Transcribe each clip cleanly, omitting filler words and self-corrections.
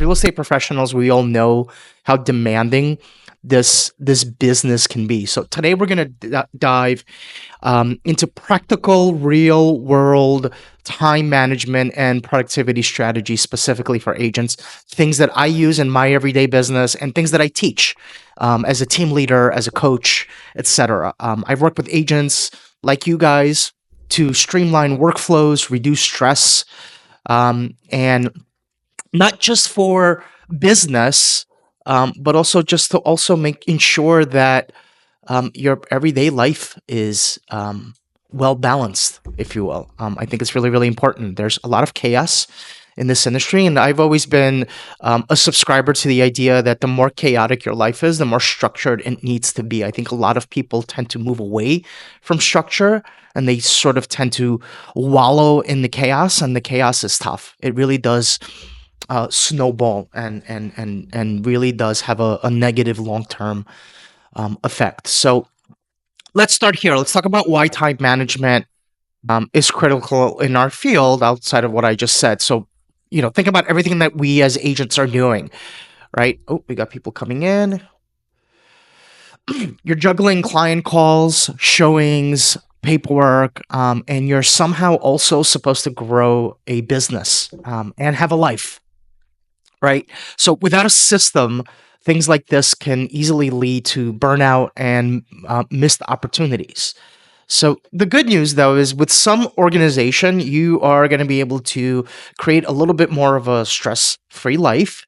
real estate professionals, we all know how demanding this business can be. So today we're going to dive into practical, real world time management and productivity strategies specifically for agents, things that I use in my everyday business and things that I teach as a team leader, as a coach, etc. I've worked with agents like you guys to streamline workflows, reduce stress, and not just for business, but also just to also ensure that your everyday life is well balanced, if you will. I think it's really, really important. There's a lot of chaos in this industry, and I've always been a subscriber to the idea that the more chaotic your life is, the more structured it needs to be. I think a lot of people tend to move away from structure, and they sort of tend to wallow in the chaos, and the chaos is tough. It really does snowball and really does have a negative long-term effect. So let's start here. Let's talk about why time management is critical in our field outside of what I just said. So, think about everything that we as agents are doing, right? Oh, we got people coming in. You're juggling client calls, showings, paperwork, and you're somehow also supposed to grow a business and have a life, right? So without a system, things like this can easily lead to burnout and missed opportunities. So the good news, though, is with some organization, you are going to be able to create a little bit more of a stress-free life,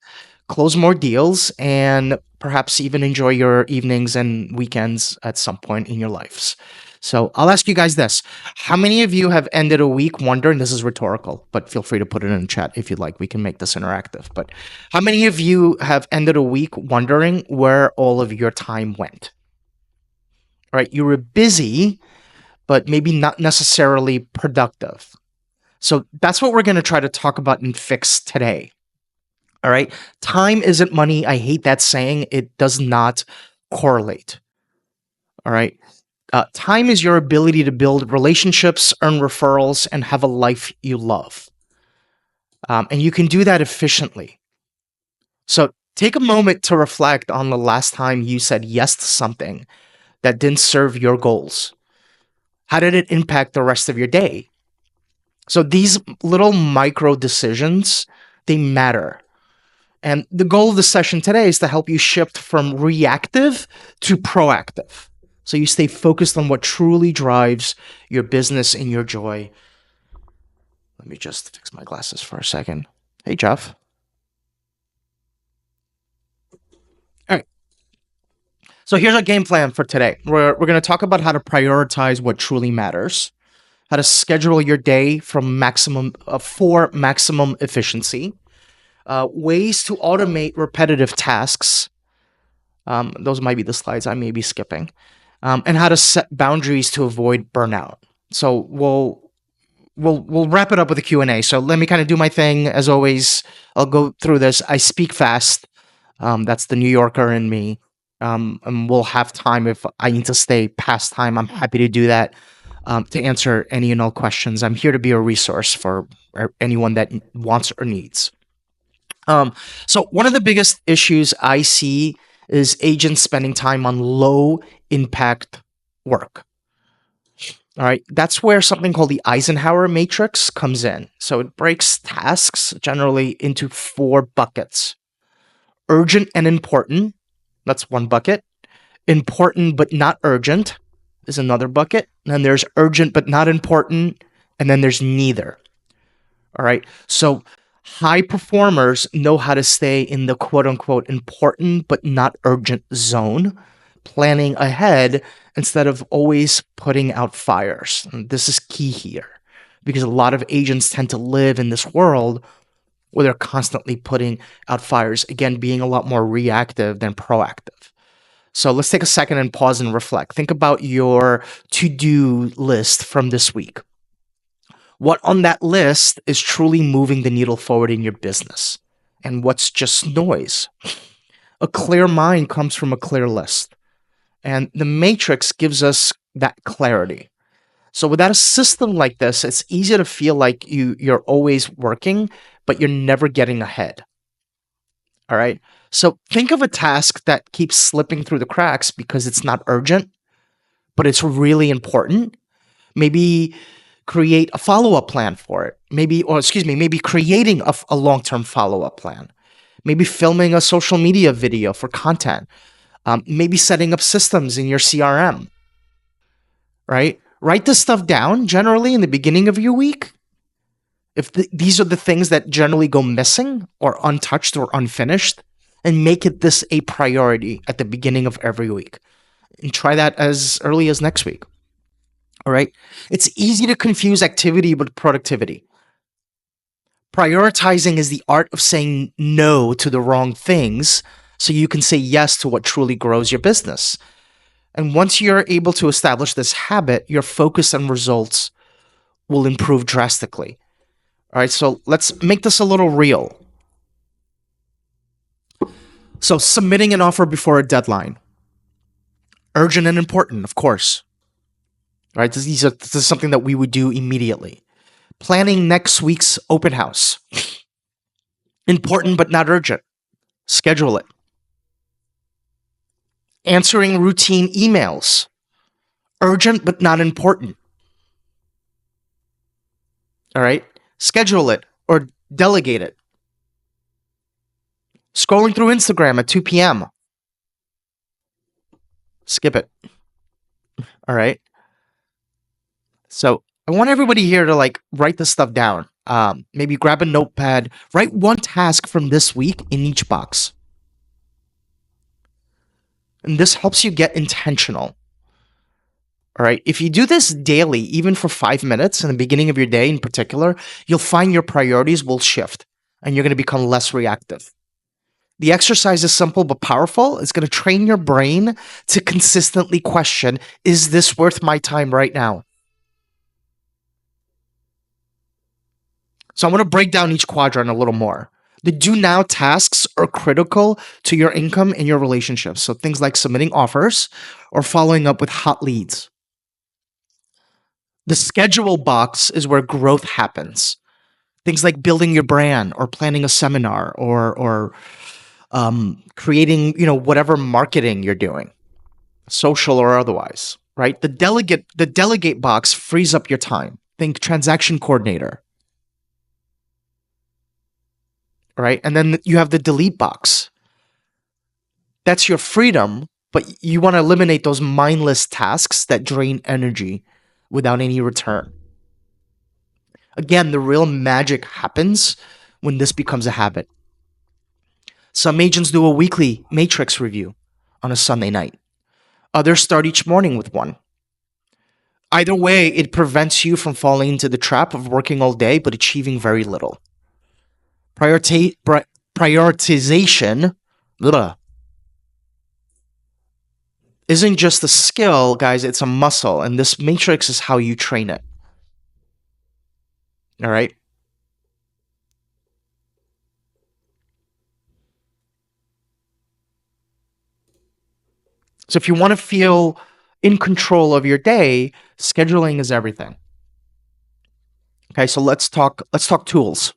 close more deals, and perhaps even enjoy your evenings and weekends at some point in your lives. So I'll ask you guys this. How many of you have ended a week wondering, this is rhetorical, but feel free to put it in the chat if you'd like. We can make this interactive. But how many of you have ended a week wondering where all of your time went? All right, you were busy, but maybe not necessarily productive. So that's what we're going to try to talk about and fix today. All right. Time isn't money. I hate that saying. It does not correlate. All right. Time is your ability to build relationships, earn referrals, and have a life you love. And you can do that efficiently. So take a moment to reflect on the last time you said yes to something that didn't serve your goals. How did it impact the rest of your day? So these little micro decisions, they matter. And the goal of the session today is to help you shift from reactive to proactive. So you stay focused on what truly drives your business and your joy. Let me just fix my glasses for a second. Hey, Jeff. All right. So here's our game plan for today. We're going to talk about how to prioritize what truly matters, how to schedule your day for maximum efficiency, ways to automate repetitive tasks. Those might be the slides I may be skipping. And how to set boundaries to avoid burnout. So we'll wrap it up with a Q&A. So let me kind of do my thing. As always, I'll go through this. I speak fast. That's the New Yorker in me. And we'll have time if I need to stay past time. I'm happy to do that to answer any and all questions. I'm here to be a resource for anyone that wants or needs. So one of the biggest issues I see is agents spending time on low impact work. All right. That's where something called the Eisenhower matrix comes in. So it breaks tasks generally into 4 buckets. Urgent and important. That's one bucket. Important but not urgent is another bucket. And then there's urgent but not important. And then there's neither. All right. So high performers know how to stay in the quote unquote important but not urgent zone, planning ahead instead of always putting out fires. And this is key here because a lot of agents tend to live in this world where they're constantly putting out fires, again, being a lot more reactive than proactive. So let's take a second and pause and reflect. Think about your to-do list from this week. What on that list is truly moving the needle forward in your business? And what's just noise? A clear mind comes from a clear list. And the matrix gives us that clarity. So without a system like this, it's easy to feel like you're always working, but you're never getting ahead. All right. So think of a task that keeps slipping through the cracks because it's not urgent, but it's really important. Maybe create a follow up plan for it. Maybe creating a long term follow up plan. Maybe filming a social media video for content. Maybe setting up systems in your CRM, right? Write this stuff down generally in the beginning of your week. If these are the things that generally go missing or untouched or unfinished, and make it this a priority at the beginning of every week. And try that as early as next week. All right. It's easy to confuse activity with productivity. Prioritizing is the art of saying no to the wrong things so you can say yes to what truly grows your business. And once you're able to establish this habit, your focus and results will improve drastically. All right, so let's make this a little real. So, submitting an offer before a deadline, urgent and important, of course. All right, this is something that we would do immediately. Planning next week's open house, important but not urgent. Schedule it. Answering routine emails, urgent but not important. All right, schedule it or delegate it. Scrolling through Instagram at 2 p.m. Skip it. All right. So I want everybody here to like write this stuff down. Maybe grab a notepad, write one task from this week in each box. And this helps you get intentional. All right. If you do this daily, even for 5 minutes in the beginning of your day in particular, you'll find your priorities will shift and you're going to become less reactive. The exercise is simple but powerful. It's going to train your brain to consistently question, is this worth my time right now? So I want to break down each quadrant a little more. The do now tasks are critical to your income and your relationships. So things like submitting offers or following up with hot leads. The schedule box is where growth happens. Things like building your brand or planning a seminar or creating, whatever marketing you're doing, social or otherwise, right? The delegate box frees up your time. Think transaction coordinator, right? And then you have the delete box. That's your freedom, but you want to eliminate those mindless tasks that drain energy without any return. Again, the real magic happens when this becomes a habit. Some agents do a weekly matrix review on a Sunday night. Others start each morning with one. Either way, it prevents you from falling into the trap of working all day but achieving very little. Prioritization isn't just a skill, guys, it's a muscle, and this matrix is how you train it. All right? So if you want to feel in control of your day, scheduling is everything. Okay, so let's talk tools.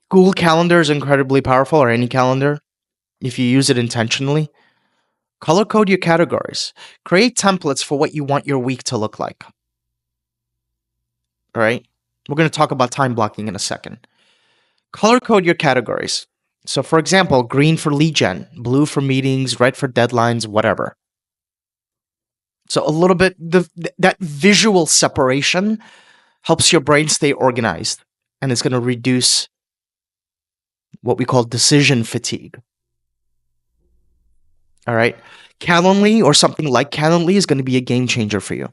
Google Calendar is incredibly powerful, or any calendar, if you use it intentionally. Color code your categories. Create templates for what you want your week to look like. All right? We're going to talk about time blocking in a second. Color code your categories. So, for example, green for lead gen, blue for meetings, red for deadlines, whatever. So, a little bit, that visual separation helps your brain stay organized, and it's going to reduce what we call decision fatigue. All right? Calendly or something like Calendly is going to be a game changer for you.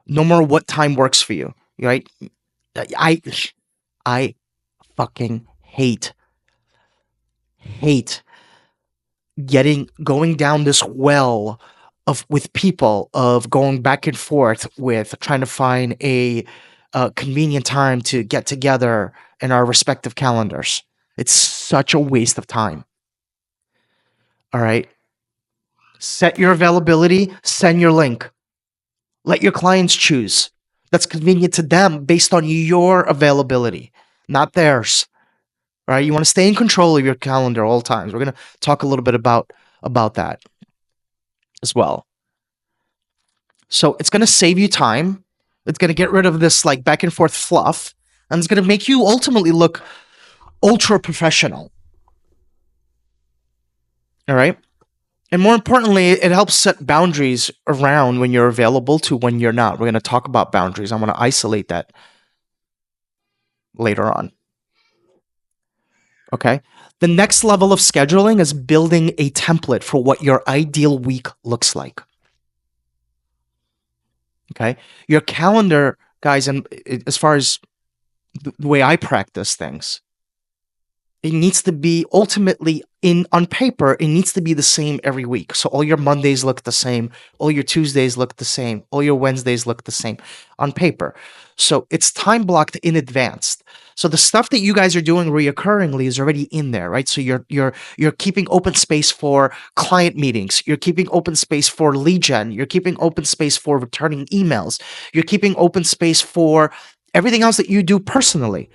No more what time works for you, right? I fucking hate going down this well with people of going back and forth with trying to find a convenient time to get together in our respective calendars. It's such a waste of time. All right. Set your availability, send your link. Let your clients choose. That's convenient to them based on your availability, not theirs. All right, you want to stay in control of your calendar all times. We're going to talk a little bit about that as well. So it's going to save you time. It's going to get rid of this like back and forth fluff, and it's going to make you ultimately look ultra professional. All right. And more importantly, it helps set boundaries around when you're available to when you're not. We're going to talk about boundaries. I want to isolate that later on. Okay. The next level of scheduling is building a template for what your ideal week looks like. Okay. Your calendar, guys, and as far as the way I practice things, it needs to be ultimately on paper, it needs to be the same every week. So all your Mondays look the same, all your Tuesdays look the same, all your Wednesdays look the same on paper. So it's time blocked in advance. So the stuff that you guys are doing reoccurringly is already in there, right? So you're keeping open space for client meetings, you're keeping open space for lead gen, you're keeping open space for returning emails, you're keeping open space for everything else that you do personally.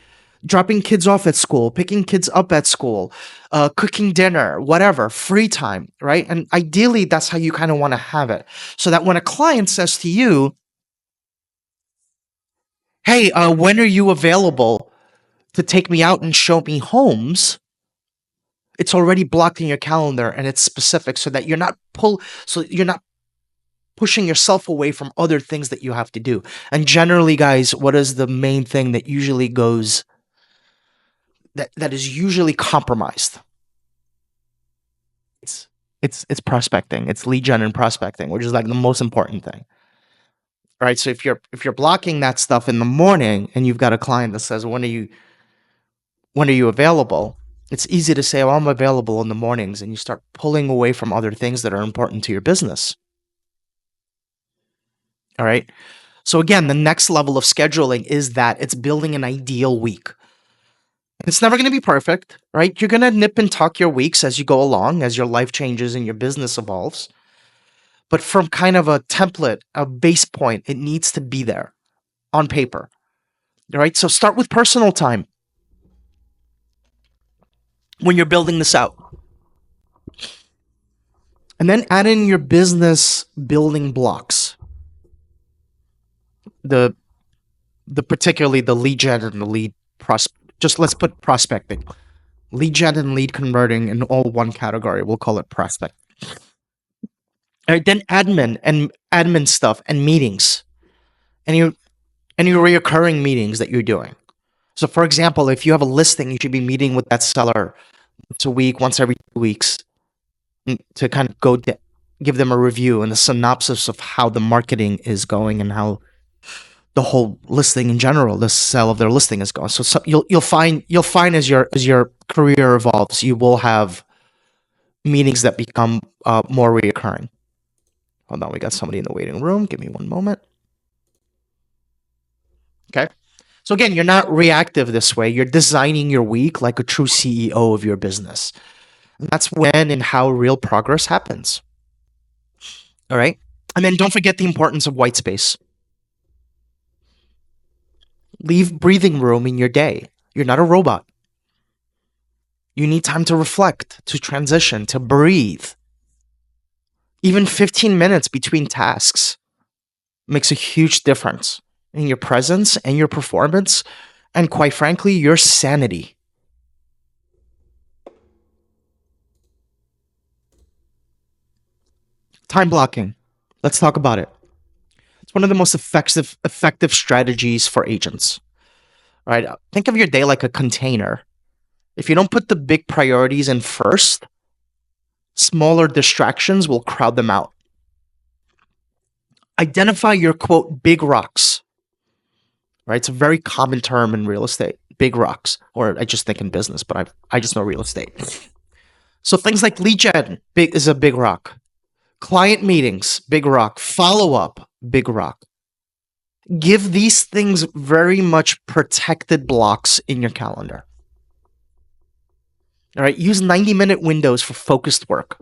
Dropping kids off at school, picking kids up at school, cooking dinner, whatever, free time, right? And ideally, that's how you kind of want to have it. So that when a client says to you, hey, when are you available to take me out and show me homes? It's already blocked in your calendar and it's specific so that you're not pushing yourself away from other things that you have to do. And generally, guys, what is the main thing that usually goes that is usually compromised? It's prospecting. It's lead gen and prospecting, which is like the most important thing. Right? So if you're blocking that stuff in the morning and you've got a client that says, when are you available? It's easy to say, well, I'm available in the mornings, and you start pulling away from other things that are important to your business. All right. So again, the next level of scheduling is that it's building an ideal week. It's never going to be perfect, right? You're going to nip and tuck your weeks as you go along, as your life changes and your business evolves. But from kind of a template, a base point, it needs to be there on paper. All right. So start with personal time when you're building this out. And then add in your business building blocks. The particularly the lead gen and the lead just let's put prospecting. Lead gen and lead converting in all one category. We'll call it prospect. All right, then admin stuff and meetings. Any reoccurring meetings that you're doing. So for example, if you have a listing, you should be meeting with that seller once a week, once every 2 weeks, to kind of give them a review and a synopsis of how the marketing is going and how the whole listing in general, the sale of their listing is going. So you'll find as your career evolves, you will have meetings that become more reoccurring. Hold on, we got somebody in the waiting room. Give me one moment. Okay. So again, you're not reactive this way. You're designing your week like a true CEO of your business. And that's when and how real progress happens. All right. And then don't forget the importance of white space. Leave breathing room in your day. You're not a robot. You need time to reflect, to transition, to breathe. Even 15 minutes between tasks makes a huge difference in your presence and your performance, and quite frankly, your sanity. Time blocking. Let's talk about it. It's one of the most effective strategies for agents. Right? Think of your day like a container. If you don't put the big priorities in first, smaller distractions will crowd them out. Identify your quote big rocks. Right? It's a very common term in real estate. Big rocks. Or I just think in business, but I just know real estate. So things like lead gen is a big rock. Client meetings, big rock. Follow-up, big rock. Give these things very much protected blocks in your calendar. All right, use 90-minute windows for focused work.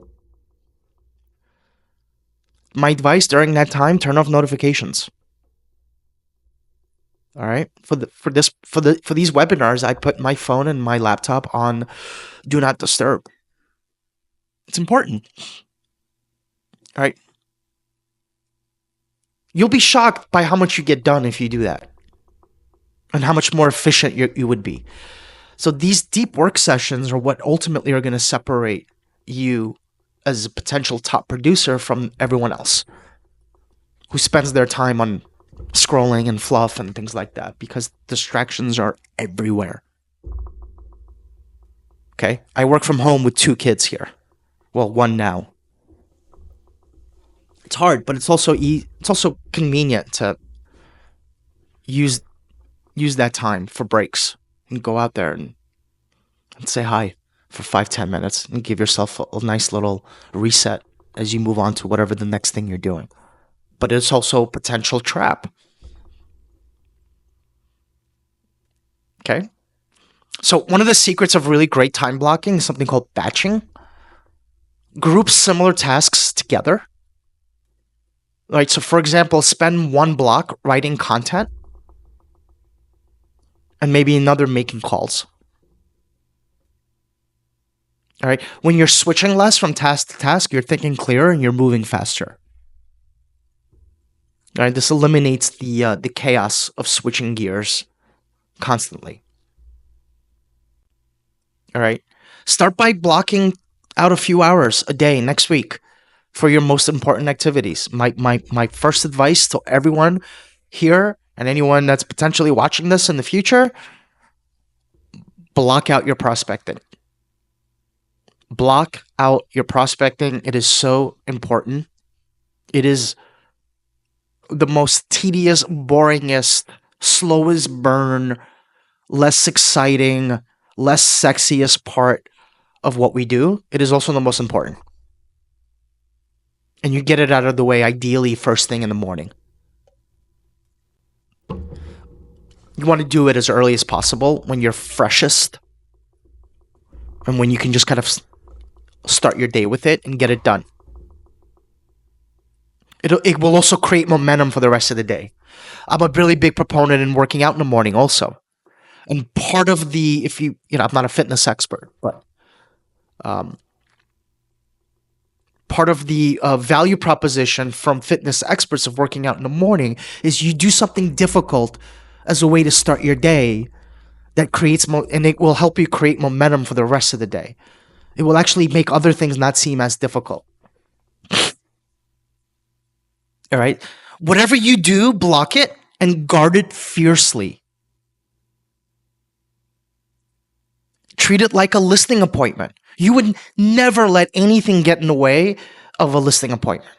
My advice during that time, turn off notifications. All right. For these webinars, I put my phone and my laptop on do not disturb. It's important. All right. You'll be shocked by how much you get done if you do that, and how much more efficient you would be. So these deep work sessions are what ultimately are going to separate you as a potential top producer from everyone else who spends their time on scrolling and fluff and things like that, because distractions are everywhere. Okay? I work from home with 2 kids here. Well, one now. It's hard, but it's also convenient to use use that time for breaks and go out there and say hi for 5-10 minutes and give yourself a nice little reset as you move on to whatever the next thing you're doing. But it's also a potential trap. Okay? So one of the secrets of really great time blocking is something called batching. Group similar tasks together. Right, so for example, spend one block writing content and maybe another making calls. All right, when you're switching less from task to task, you're thinking clearer and you're moving faster. All right, this eliminates the chaos of switching gears constantly. All right, start by blocking out a few hours a day next week for your most important activities. My first advice to everyone here and anyone that's potentially watching this in the future: block out your prospecting. Block out your prospecting. It is so important. It is the most tedious, boringest, slowest burn, less exciting, less sexiest part of what we do. It is also the most important. And you get it out of the way ideally first thing in the morning. You want to do it as early as possible when you're freshest and when you can just kind of start your day with it and get it done. It will also create momentum for the rest of the day. I'm a really big proponent in working out in the morning also. And part of the, if you, I'm not a fitness expert, but part of the value proposition from fitness experts of working out in the morning is you do something difficult as a way to start your day that creates, and it will help you create momentum for the rest of the day. It will actually make other things not seem as difficult. All right? Whatever you do, block it and guard it fiercely. Treat it like a listing appointment. You would never let anything get in the way of a listing appointment.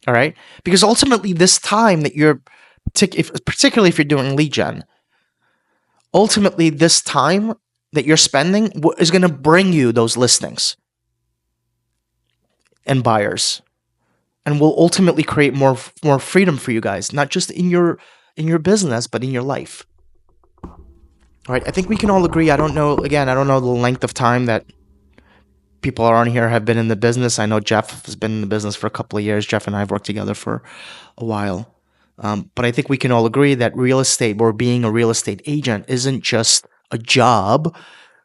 All right? Because ultimately, this time that you're, particularly if you're doing lead gen, ultimately, this time that you're spending is going to bring you those listings and buyers, and will ultimately create more freedom for you guys, not just in your business, but in your life. All right, I think we can all agree. I don't know the length of time that people are on here have been in the business. I know Jeff has been in the business for a couple of years. Jeff and I have worked together for a while. But I think we can all agree that real estate, or being a real estate agent, isn't just a job,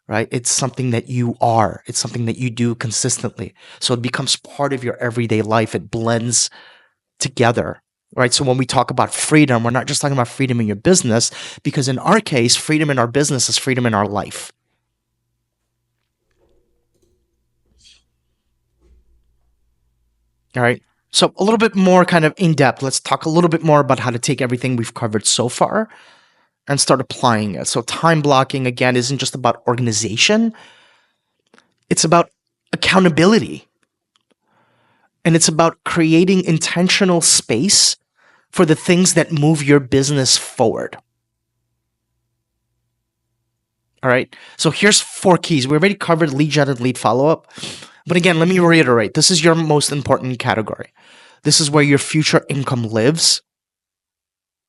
right? It's something that you are. It's something that you do consistently. So it becomes part of your everyday life. It blends together, right? So when we talk about freedom, we're not just talking about freedom in your business, because in our case, freedom in our business is freedom in our life. All right. So a little bit more kind of in depth. Let's talk a little bit more about how to take everything we've covered so far and start applying it. So time blocking, again, isn't just about organization. It's about accountability. And it's about creating intentional space for the things that move your business forward. All right. So here's 4 keys. We already covered lead gen and lead follow-up. But again, let me reiterate. This is your most important category. This is where your future income lives.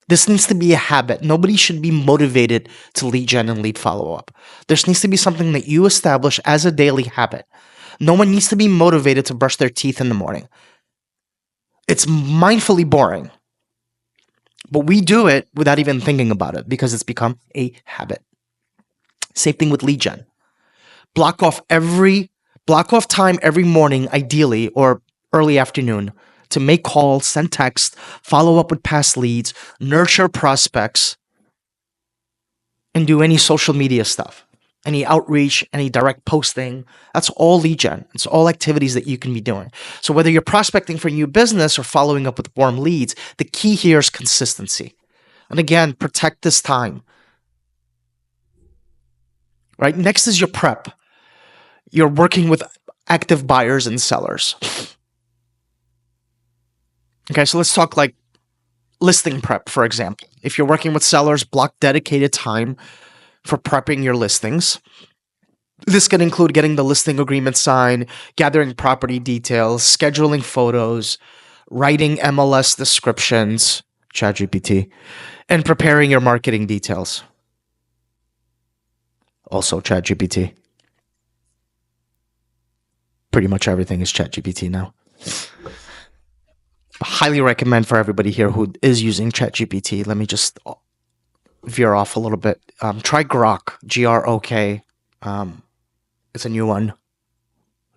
This needs to be a habit. Nobody should be motivated to lead gen and lead follow-up. This needs to be something that you establish as a daily habit. No one needs to be motivated to brush their teeth in the morning. It's mindfully boring. But we do it without even thinking about it because it's become a habit. Same thing with lead gen. Block off every block off time every morning, ideally, or early afternoon, to make calls, send text, follow up with past leads, nurture prospects, and do any social media stuff, any outreach, any direct posting. That's all lead gen. It's all activities that you can be doing. So whether you're prospecting for new business or following up with warm leads, the key here is consistency. And again, protect this time. Right? Next is your prep. You're working with active buyers and sellers. Okay, so let's talk like listing prep, for example. If you're working with sellers, block dedicated time for prepping your listings. This can include getting the listing agreement signed, gathering property details, scheduling photos, writing MLS descriptions, ChatGPT, and preparing your marketing details. Also ChatGPT. Pretty much everything is ChatGPT now. Highly recommend for everybody here who is using ChatGPT. Let me just veer off a little bit. Try Grok, Grok. It's a new one.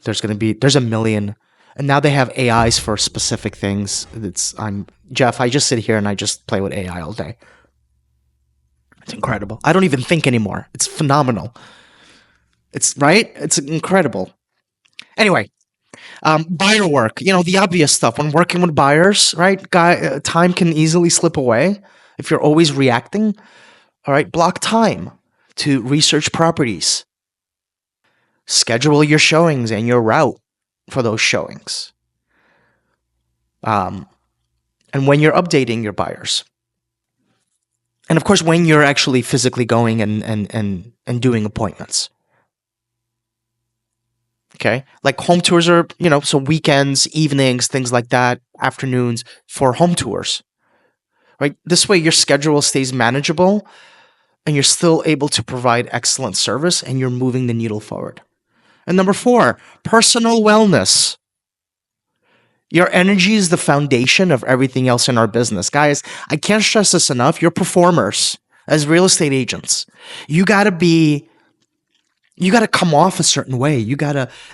There's a million, and now they have AIs for specific things. I'm Jeff. I just sit here and I just play with AI all day. It's incredible. I don't even think anymore. It's phenomenal. It's right. It's incredible. Anyway, buyer work. The obvious stuff when working with buyers, right? Time can easily slip away if you're always reacting. All right, block time to research properties. Schedule your showings and your route for those showings. And when you're updating your buyers. And of course, when you're actually physically going and doing appointments. Okay. Like home tours are, so weekends, evenings, things like that, afternoons for home tours. Right? This way your schedule stays manageable and you're still able to provide excellent service and you're moving the needle forward. And number 4, personal wellness. Your energy is the foundation of everything else in our business. Guys, I can't stress this enough. You're performers as real estate agents. You got to come off a certain way.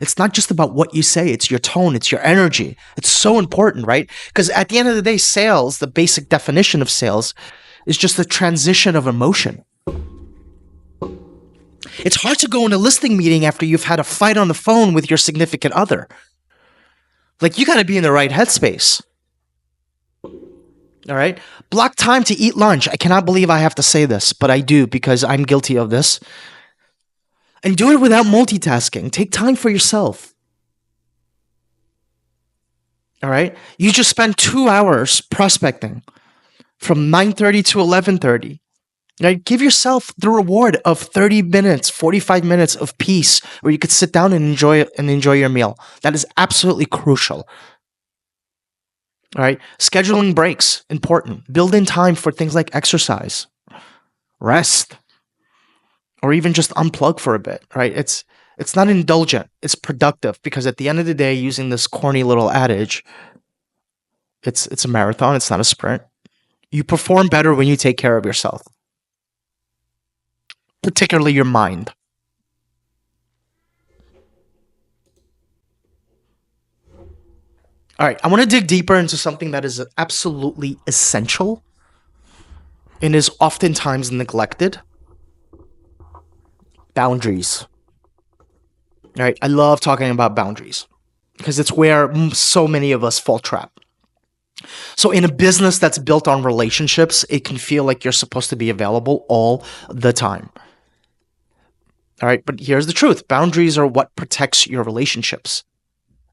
It's not just about what you say, it's your tone, it's your energy. It's so important, right? Because at the end of the day, sales, the basic definition of sales, is just the transition of emotion. It's hard to go in a listing meeting after you've had a fight on the phone with your significant other. Like, you got to be in the right headspace. All right? Block time to eat lunch. I cannot believe I have to say this, but I do because I'm guilty of this. And do it without multitasking. Take time for yourself. All right? You just spent 2 hours prospecting from 9:30 to 11:30. Right? Give yourself the reward of 30 minutes, 45 minutes of peace where you could sit down and enjoy your meal. That is absolutely crucial. All right? Scheduling breaks, important. Build in time for things like exercise, rest, or even just unplug for a bit, right? It's not indulgent. It's productive because at the end of the day, using this corny little adage, it's a marathon. It's not a sprint. You perform better when you take care of yourself, particularly your mind. All right, I want to dig deeper into something that is absolutely essential and is oftentimes neglected. Boundaries. All right, I love talking about boundaries because it's where so many of us fall trap. So in a business that's built on relationships, it can feel like you're supposed to be available all the time. All right, but here's the truth. Boundaries are what protects your relationships,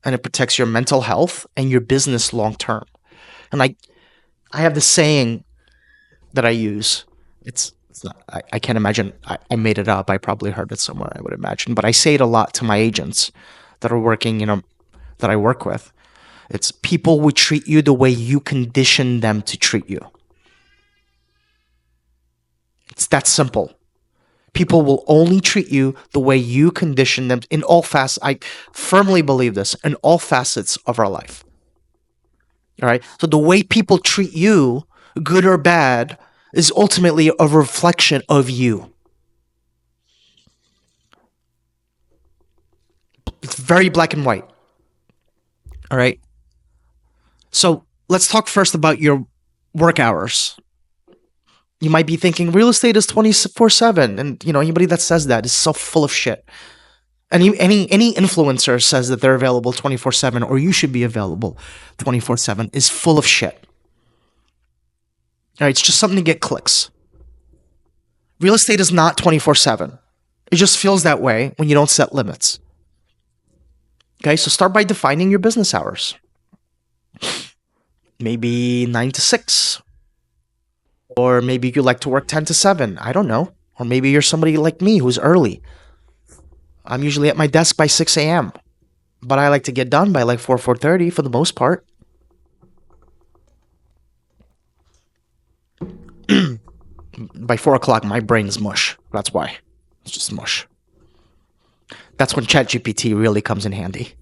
and it protects your mental health and your business long term. And I have this saying that I use. It's not, I can't imagine. I made it up. I probably heard it somewhere, I would imagine. But I say it a lot to my agents that are working, that I work with. It's people will treat you the way you condition them to treat you. It's that simple. People will only treat you the way you condition them in all facets. I firmly believe this, in all facets of our life. All right. So the way people treat you good or bad, is ultimately a reflection of you. It's very black and white. All right. So let's talk first about your work hours. You might be thinking real estate is 24/7, and anybody that says that is so full of shit. Any influencer says that they're available 24/7 or you should be available 24/7 is full of shit. All right, it's just something to get clicks. Real estate is not 24/7. It just feels that way when you don't set limits. Okay, so start by defining your business hours. Maybe 9 to 6. Or maybe you like to work 10 to 7. I don't know. Or maybe you're somebody like me who's early. I'm usually at my desk by 6 a.m. But I like to get done by like 4:30 for the most part. By 4 o'clock, my brain's mush. That's why. It's just mush. That's when ChatGPT really comes in handy.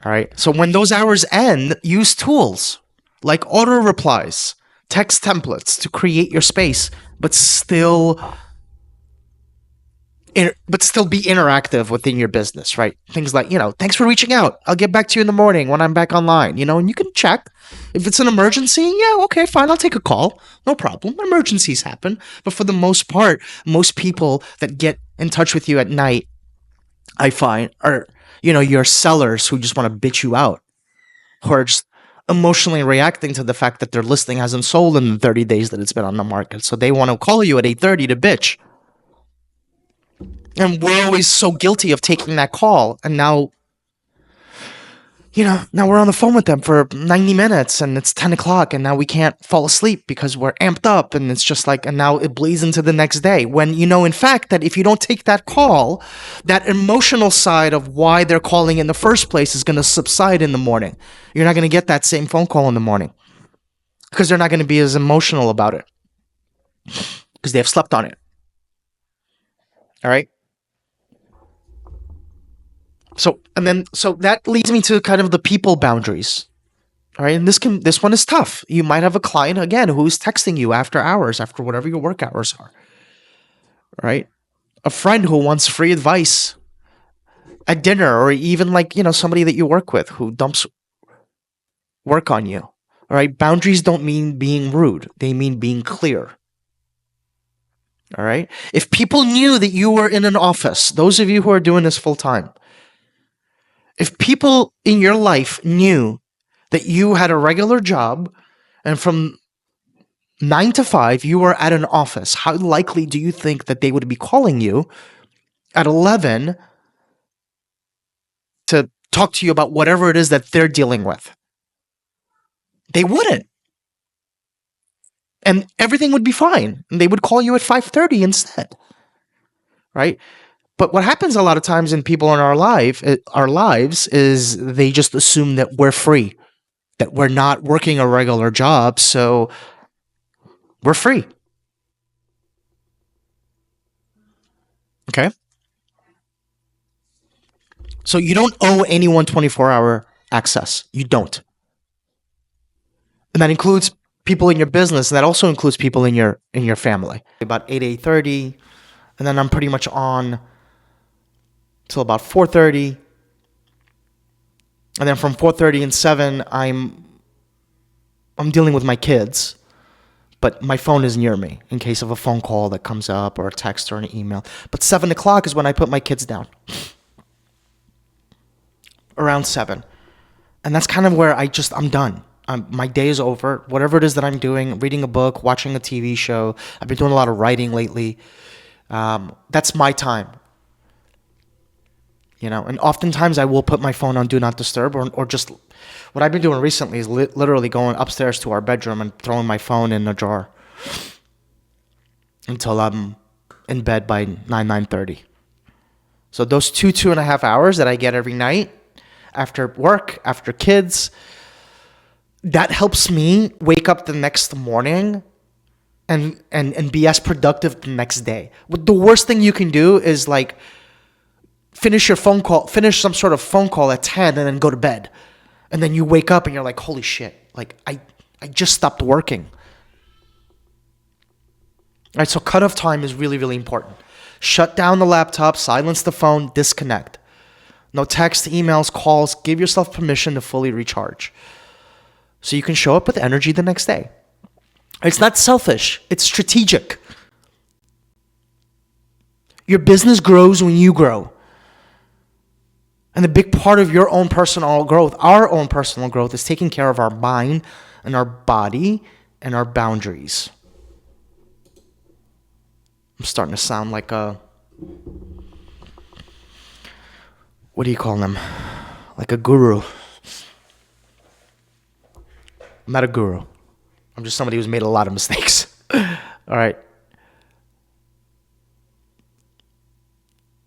All right. So when those hours end, use tools like auto replies, text templates to create your space, but still be interactive within your business, right? Things like, thanks for reaching out. I'll get back to you in the morning when I'm back online, and you can check. If it's an emergency, yeah, okay, fine, I'll take a call. No problem. Emergencies happen. But for the most part, most people that get in touch with you at night, I find, are, your sellers who just want to bitch you out, who are just emotionally reacting to the fact that their listing hasn't sold in the 30 days that it's been on the market. So they want to call you at 8:30 to bitch. And we're always so guilty of taking that call. And now we're on the phone with them for 90 minutes and it's 10 o'clock and now we can't fall asleep because we're amped up. And it's just like, and now it bleeds into the next day. When in fact, that if you don't take that call, that emotional side of why they're calling in the first place is going to subside in the morning. You're not going to get that same phone call in the morning because they're not going to be as emotional about it because they have slept on it. All right. So that leads me to kind of the people boundaries. All right. And this one is tough. You might have a client again who's texting you after hours, after whatever your work hours are. Right. A friend who wants free advice at dinner, or even like, somebody that you work with who dumps work on you. All right. Boundaries don't mean being rude. They mean being clear. All right. If people knew that you were in an office, those of you who are doing this full time, if people in your life knew that you had a regular job and from 9 to 5 you were at an office, how likely do you think that they would be calling you at 11 to talk to you about whatever it is that they're dealing with? They wouldn't. And everything would be fine. And they would call you at 5:30 instead. Right? But what happens a lot of times in people in our lives is they just assume that we're free, that we're not working a regular job, so we're free. Okay? So you don't owe anyone 24-hour access. You don't. And that includes people in your business, and that also includes people in your family. About 8:30, and then I'm pretty much on till about 4:30, and then from 4:30 and 7, I'm dealing with my kids, but my phone is near me in case of a phone call that comes up or a text or an email. But 7 o'clock is when I put my kids down, around 7, and that's kind of where I'm done. My day is over. Whatever it is that I'm doing, reading a book, watching a TV show. I've been doing a lot of writing lately. That's my time. And oftentimes I will put my phone on Do Not Disturb, or just what I've been doing recently is literally going upstairs to our bedroom and throwing my phone in a drawer until I'm in bed by 9:30. So those 2.5 hours that I get every night after work, after kids, that helps me wake up the next morning and be as productive the next day. The worst thing you can do is like finish some sort of phone call at 10 and then go to bed. And then you wake up and you're like, holy shit, like I I just stopped working. All right, so cutoff time is really, really important. Shut down the laptop, silence the phone, disconnect. No text, emails, calls. Give yourself permission to fully recharge so you can show up with energy the next day. It's not selfish, it's strategic. Your business grows when you grow. And a big part of your own personal growth, our own personal growth, is taking care of our mind and our body and our boundaries. I'm starting to sound like what do you call them? Like a guru. I'm not a guru. I'm just somebody who's made a lot of mistakes. All right.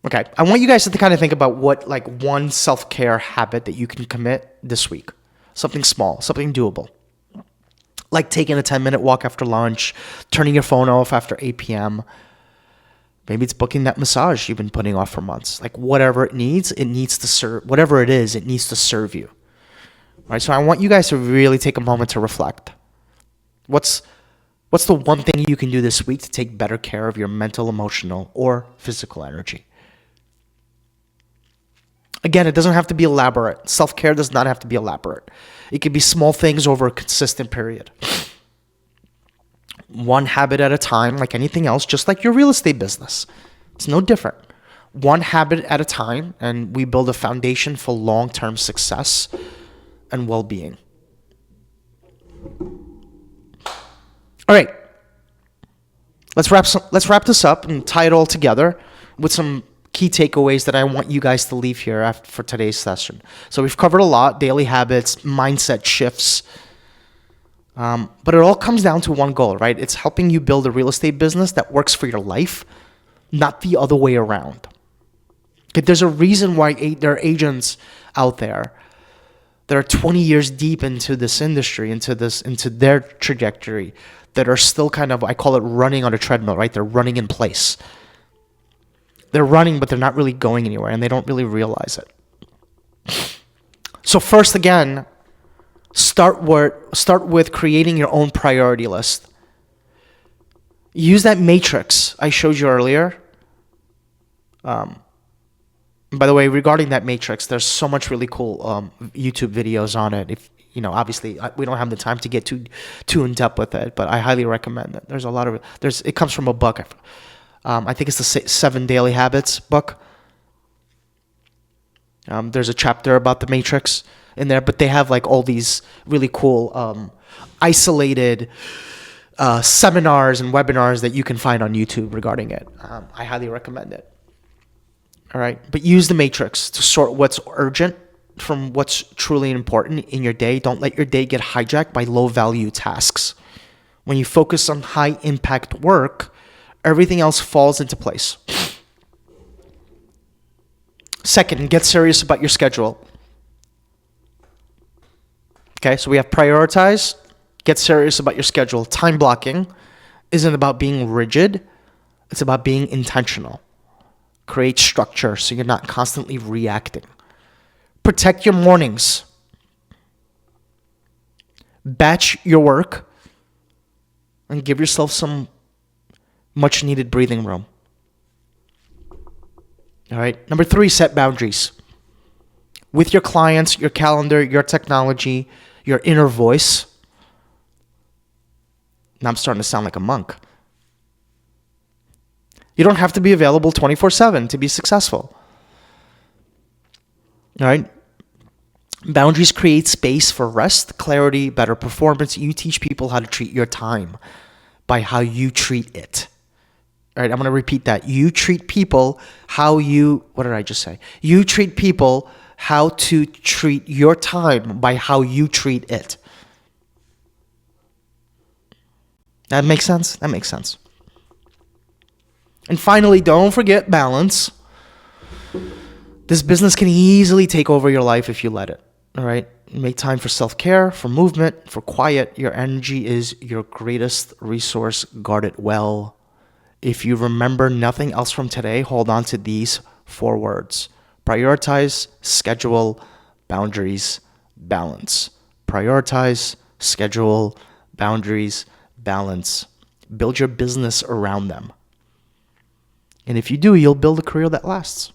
Okay. I want you guys to kind of think about what one self-care habit that you can commit this week. Something small, something doable. Like taking a 10-minute walk after lunch, turning your phone off after 8 p.m. Maybe it's booking that massage you've been putting off for months. Whatever it needs to serve. Whatever it is, it needs to serve you. All right. So I want you guys to really take a moment to reflect. What's the one thing you can do this week to take better care of your mental, emotional, or physical energy? Again, it doesn't have to be elaborate. Self-care does not have to be elaborate. It could be small things over a consistent period. One habit at a time, like anything else, just like your real estate business. It's no different. One habit at a time, and we build a foundation for long-term success and well-being. All right. Let's wrap this up and tie it all together with some key takeaways that I want you guys to leave here for today's session. So we've covered a lot: daily habits, mindset shifts. But it all comes down to one goal, right? It's helping you build a real estate business that works for your life, not the other way around. Okay, there's a reason why there are agents out there that are 20 years deep into this industry, into their trajectory, that are still kind of, I call it running on a treadmill, right? They're running in place. They're running, but they're not really going anywhere, and they don't really realize it. So first, again, start with creating your own priority list. Use that matrix I showed you earlier. By the way, regarding that matrix, there's so much really cool YouTube videos on it. If obviously we don't have the time to get too in depth with it, but I highly recommend it. There's a lot of it comes from a book. I think it's the 7 Daily Habits book. There's a chapter about the matrix in there, but they have all these really cool isolated seminars and webinars that you can find on YouTube regarding it. I highly recommend it. All right, but use the matrix to sort what's urgent from what's truly important in your day. Don't let your day get hijacked by low-value tasks. When you focus on high-impact work, everything else falls into place. Second, get serious about your schedule. Okay, so we have prioritize, get serious about your schedule. Time blocking isn't about being rigid. It's about being intentional. Create structure so you're not constantly reacting. Protect your mornings. Batch your work and give yourself some much needed breathing room. All right. Number 3, set boundaries. With your clients, your calendar, your technology, your inner voice. Now I'm starting to sound like a monk. You don't have to be available 24/7 to be successful. All right. Boundaries create space for rest, clarity, better performance. You teach people how to treat your time by how you treat it. All right, I'm going to repeat that. You treat people what did I just say? You treat people how to treat your time by how you treat it. That makes sense? That makes sense. And finally, don't forget balance. This business can easily take over your life if you let it. All right? Make time for self-care, for movement, for quiet. Your energy is your greatest resource. Guard it well. If you remember nothing else from today, hold on to these 4 words. Prioritize, schedule, boundaries, balance. Prioritize, schedule, boundaries, balance. Build your business around them. And if you do, you'll build a career that lasts.